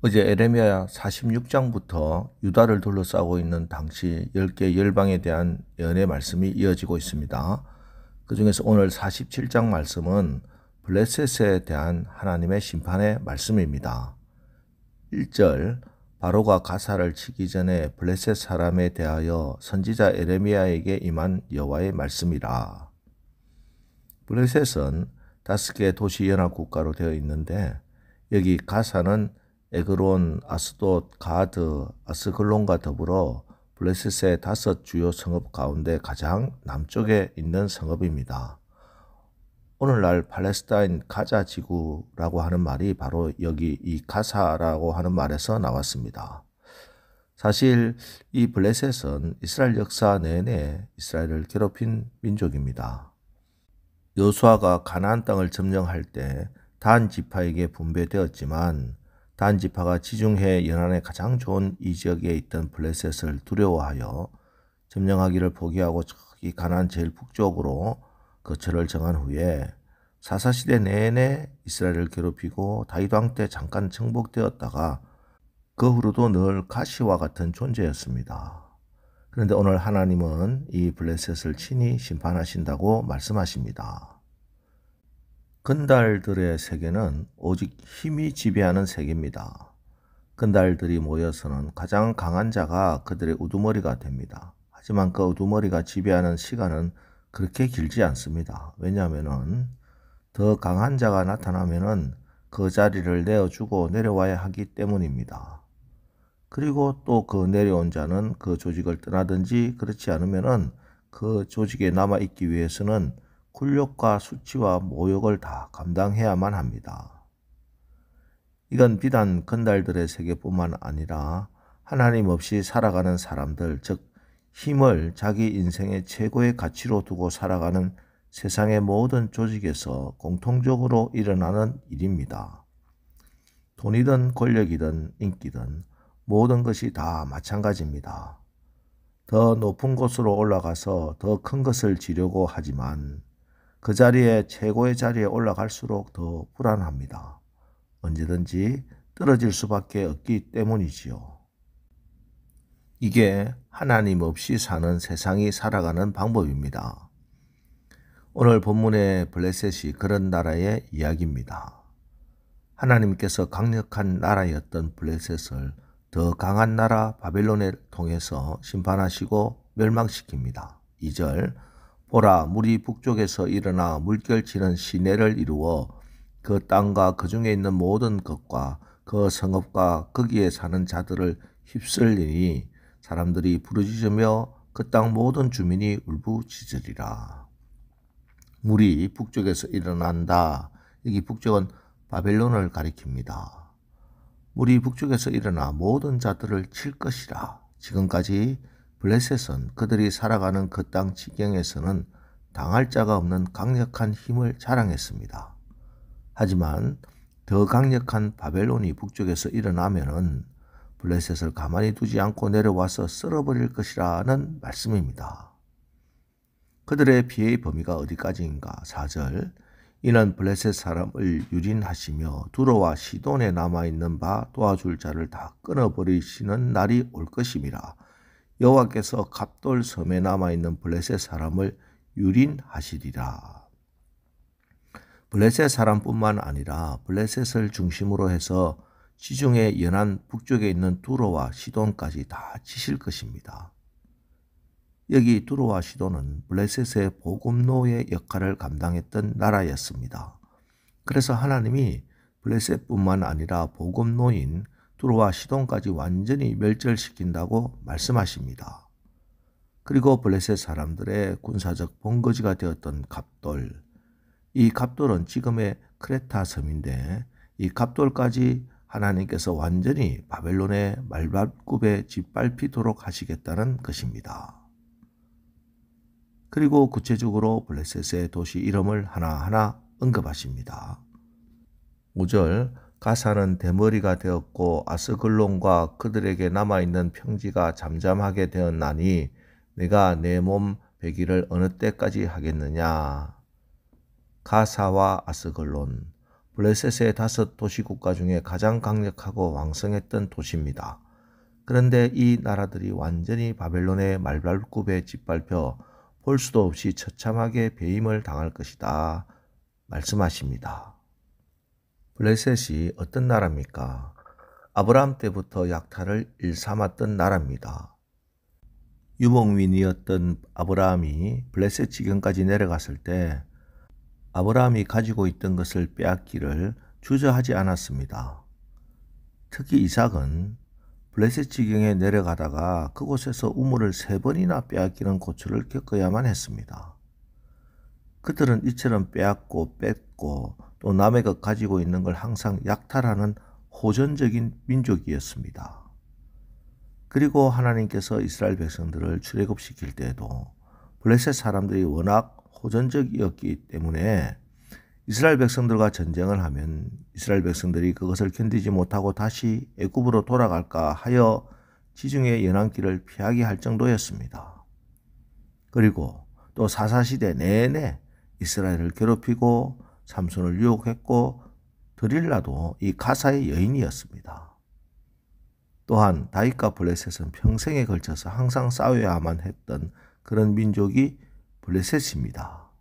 어제 에레미야 46장부터 유다를 둘러싸고 있는 당시 10개 열방에 대한 예언의 말씀이 이어지고 있습니다. 그 중에서 오늘 47장 말씀은 블레셋에 대한 하나님의 심판의 말씀입니다. 1절, 바로가 가사를 치기 전에 블레셋 사람에 대하여 선지자 에레미야에게 임한 여호와의 말씀이라. 블레셋은 5개 도시 연합 국가로 되어 있는데 여기 가사는 에그론, 아스돗, 가드, 아스글론과 더불어 블레셋의 5 주요 성읍 가운데 가장 남쪽에 있는 성읍입니다. 오늘날 팔레스타인 가자 지구라고 하는 말이 바로 여기 이 가사라고 하는 말에서 나왔습니다. 사실 이 블레셋은 이스라엘 역사 내내 이스라엘을 괴롭힌 민족입니다. 여호수아가 가나안 땅을 점령할 때 단 지파에게 분배되었지만 단 지파가 지중해 연안에 가장 좋은 이 지역에 있던 블레셋을 두려워하여 점령하기를 포기하고 저기 가나안 제일 북쪽으로 거처를 정한 후에 사사시대 내내 이스라엘을 괴롭히고 다윗 왕 때 잠깐 정복되었다가 그 후로도 늘 가시와 같은 존재였습니다. 그런데 오늘 하나님은 이 블레셋을 친히 심판하신다고 말씀하십니다. 건달들의 세계는 오직 힘이 지배하는 세계입니다. 건달들이 모여서는 가장 강한 자가 그들의 우두머리가 됩니다. 하지만 그 우두머리가 지배하는 시간은 그렇게 길지 않습니다. 왜냐하면 더 강한 자가 나타나면 그 자리를 내어주고 내려와야 하기 때문입니다. 그리고 또 그 내려온 자는 그 조직을 떠나든지 그렇지 않으면 그 조직에 남아있기 위해서는 굴욕과 수치와 모욕을 다 감당해야만 합니다. 이건 비단 건달들의 세계뿐만 아니라 하나님 없이 살아가는 사람들, 즉 힘을 자기 인생의 최고의 가치로 두고 살아가는 세상의 모든 조직에서 공통적으로 일어나는 일입니다. 돈이든 권력이든 인기든 모든 것이 다 마찬가지입니다. 더 높은 곳으로 올라가서 더 큰 것을 지려고 하지만 그 자리에 최고의 자리에 올라갈수록 더 불안합니다. 언제든지 떨어질 수밖에 없기 때문이지요. 이게 하나님 없이 사는 세상이 살아가는 방법입니다. 오늘 본문의 블레셋이 그런 나라의 이야기입니다. 하나님께서 강력한 나라였던 블레셋을 더 강한 나라 바벨론을 통해서 심판하시고 멸망시킵니다. 2절, 보라, 물이 북쪽에서 일어나 물결치는 시내를 이루어 그 땅과 그 중에 있는 모든 것과 그 성읍과 거기에 사는 자들을 휩쓸리니 사람들이 부르짖으며 그 땅 모든 주민이 울부짖으리라. 물이 북쪽에서 일어난다. 여기 북쪽은 바벨론을 가리킵니다. 물이 북쪽에서 일어나 모든 자들을 칠 것이라. 지금까지 블레셋은 그들이 살아가는 그 땅 지경에서는 당할 자가 없는 강력한 힘을 자랑했습니다. 하지만 더 강력한 바벨론이 북쪽에서 일어나면은 블레셋을 가만히 두지 않고 내려와서 쓸어버릴 것이라는 말씀입니다. 그들의 피해의 범위가 어디까지인가? 4절, 이는 블레셋 사람을 유린하시며 두로와 시돈에 남아있는 바 도와줄 자를 다 끊어버리시는 날이 올 것임이라. 여호와께서 갑돌 섬에 남아있는 블레셋 사람을 유린하시리라. 블레셋 사람뿐만 아니라 블레셋을 중심으로 해서 지중해 연안 북쪽에 있는 두로와 시돈까지 다 치실 것입니다. 여기 두로와 시돈은 블레셋의 보급로의 역할을 감당했던 나라였습니다. 그래서 하나님이 블레셋뿐만 아니라 보급로인 두로와 시돈까지 완전히 멸절시킨다고 말씀하십니다. 그리고 블레셋 사람들의 군사적 본거지가 되었던 갑돌, 이 갑돌은 지금의 크레타 섬인데 이 갑돌까지 하나님께서 완전히 바벨론의 말발굽에 짓밟히도록 하시겠다는 것입니다. 그리고 구체적으로 블레셋의 도시 이름을 하나하나 언급하십니다. 5절, 가사는 대머리가 되었고 아스글론과 그들에게 남아있는 평지가 잠잠하게 되었나니 내가 내 몸 배기를 어느 때까지 하겠느냐. 가사와 아스글론, 블레셋의 5 도시국가 중에 가장 강력하고 왕성했던 도시입니다. 그런데 이 나라들이 완전히 바벨론의 말발굽에 짓밟혀 볼 수도 없이 처참하게 배임을 당할 것이다 말씀하십니다. 블레셋이 어떤 나라입니까? 아브라함 때부터 약탈을 일삼았던 나라입니다. 유목민이었던 아브라함이 블레셋 지경까지 내려갔을 때 아브라함이 가지고 있던 것을 빼앗기를 주저하지 않았습니다. 특히 이삭은 블레셋 지경에 내려가다가 그곳에서 우물을 3번이나 빼앗기는 고초를 겪어야만 했습니다. 그들은 이처럼 빼앗고 뺏고 또 남의 것 가지고 있는 걸 항상 약탈하는 호전적인 민족이었습니다. 그리고 하나님께서 이스라엘 백성들을 출애굽시킬 때에도 블레셋 사람들이 워낙 호전적이었기 때문에 이스라엘 백성들과 전쟁을 하면 이스라엘 백성들이 그것을 견디지 못하고 다시 애굽으로 돌아갈까 하여 지중해 연안길을 피하게 할 정도였습니다. 그리고 또 사사시대 내내 이스라엘을 괴롭히고 삼손을 유혹했고 드릴라도 이 가사의 여인이었습니다. 또한 다윗과 블레셋은 평생에 걸쳐서 항상 싸워야만 했던 그런 민족이 블레셋입니다.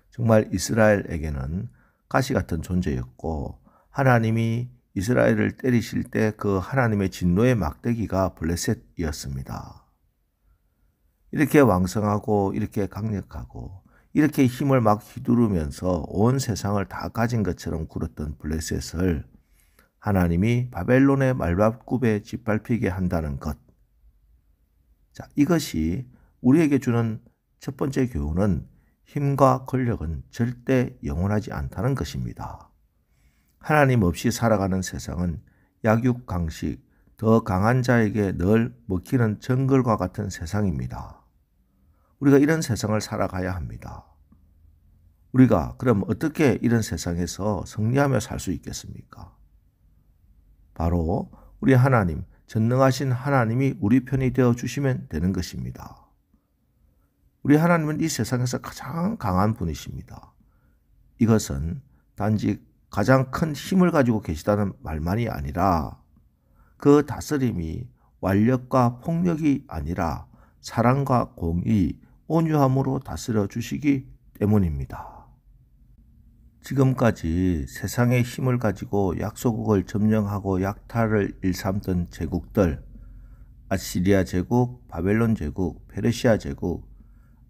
정말 이스라엘에게는 가시 같은 존재였고 하나님이 이스라엘을 때리실 때 그 하나님의 진노의 막대기가 블레셋이었습니다. 이렇게 왕성하고 이렇게 강력하고 이렇게 힘을 막 휘두르면서 온 세상을 다 가진 것처럼 굴었던 블레셋을 하나님이 바벨론의 말발굽에 짓밟히게 한다는 것. 자, 이것이 우리에게 주는 첫 번째 교훈은 힘과 권력은 절대 영원하지 않다는 것입니다. 하나님 없이 살아가는 세상은 약육강식, 더 강한 자에게 늘 먹히는 정글과 같은 세상입니다. 우리가 이런 세상을 살아가야 합니다. 우리가 그럼 어떻게 이런 세상에서 승리하며 살 수 있겠습니까? 바로 우리 하나님, 전능하신 하나님이 우리 편이 되어 주시면 되는 것입니다. 우리 하나님은 이 세상에서 가장 강한 분이십니다. 이것은 단지 가장 큰 힘을 가지고 계시다는 말만이 아니라 그 다스림이 완력과 폭력이 아니라 사랑과 공의, 온유함으로 다스려 주시기 때문입니다. 지금까지 세상의 힘을 가지고 약소국을 점령하고 약탈을 일삼던 제국들, 아시리아 제국, 바벨론 제국, 페르시아 제국,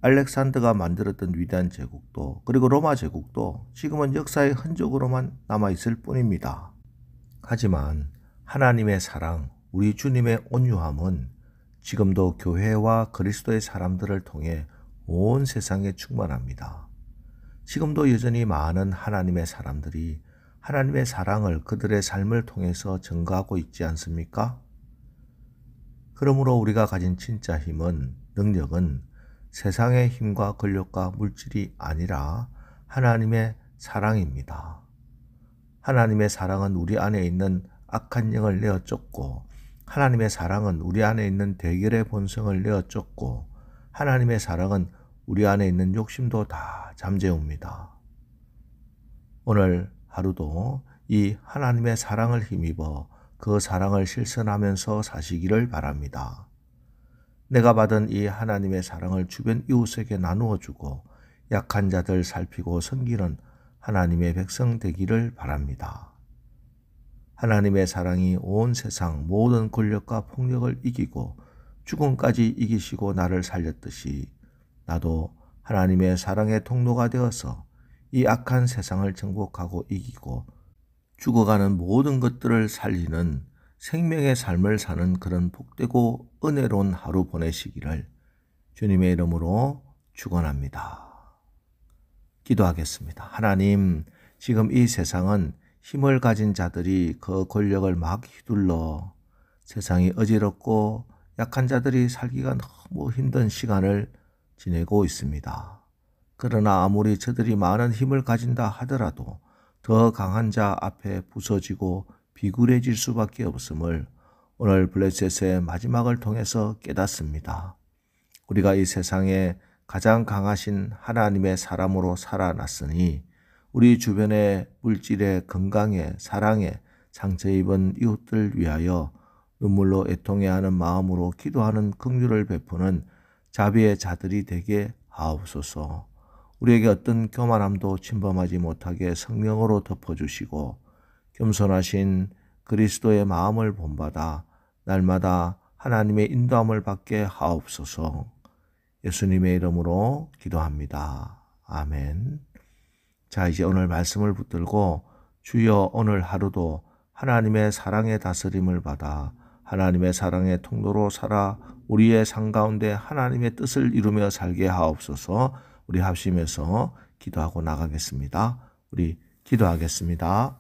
알렉산더가 만들었던 위대한 제국도 그리고 로마 제국도 지금은 역사의 흔적으로만 남아있을 뿐입니다. 하지만 하나님의 사랑, 우리 주님의 온유함은 지금도 교회와 그리스도의 사람들을 통해 온 세상에 충만합니다. 지금도 여전히 많은 하나님의 사람들이 하나님의 사랑을 그들의 삶을 통해서 증거하고 있지 않습니까? 그러므로 우리가 가진 진짜 힘은, 능력은 세상의 힘과 권력과 물질이 아니라 하나님의 사랑입니다. 하나님의 사랑은 우리 안에 있는 악한 영을 내어 쫓고, 하나님의 사랑은 우리 안에 있는 대결의 본성을 내어 쫓고, 하나님의 사랑은 우리 안에 있는 욕심도 다 잠재웁니다. 오늘 하루도 이 하나님의 사랑을 힘입어 그 사랑을 실천하면서 사시기를 바랍니다. 내가 받은 이 하나님의 사랑을 주변 이웃에게 나누어 주고 약한 자들 살피고 섬기는 하나님의 백성 되기를 바랍니다. 하나님의 사랑이 온 세상 모든 권력과 폭력을 이기고 죽음까지 이기시고 나를 살렸듯이 나도 하나님의 사랑의 통로가 되어서 이 악한 세상을 정복하고 이기고 죽어가는 모든 것들을 살리는 생명의 삶을 사는 그런 복되고 은혜로운 하루 보내시기를 주님의 이름으로 축원합니다. 기도하겠습니다. 하나님, 지금 이 세상은 힘을 가진 자들이 그 권력을 막 휘둘러 세상이 어지럽고 약한 자들이 살기가 너무 힘든 시간을 지내고 있습니다. 그러나 아무리 저들이 많은 힘을 가진다 하더라도 더 강한 자 앞에 부서지고 비굴해질 수밖에 없음을 오늘 블레셋의 마지막을 통해서 깨닫습니다. 우리가 이 세상에 가장 강하신 하나님의 사람으로 살아났으니 우리 주변의 물질에, 건강에, 사랑에 상처 입은 이웃들 위하여 눈물로 애통해하는 마음으로 기도하는 긍휼을 베푸는 자비의 자들이 되게 하옵소서. 우리에게 어떤 교만함도 침범하지 못하게 성령으로 덮어주시고 겸손하신 그리스도의 마음을 본받아 날마다 하나님의 인도함을 받게 하옵소서. 예수님의 이름으로 기도합니다. 아멘. 자, 이제 오늘 말씀을 붙들고 주여 오늘 하루도 하나님의 사랑의 다스림을 받아 하나님의 사랑의 통로로 살아 우리의 삶 가운데 하나님의 뜻을 이루며 살게 하옵소서. 우리 합심해서 기도하고 나가겠습니다. 우리 기도하겠습니다.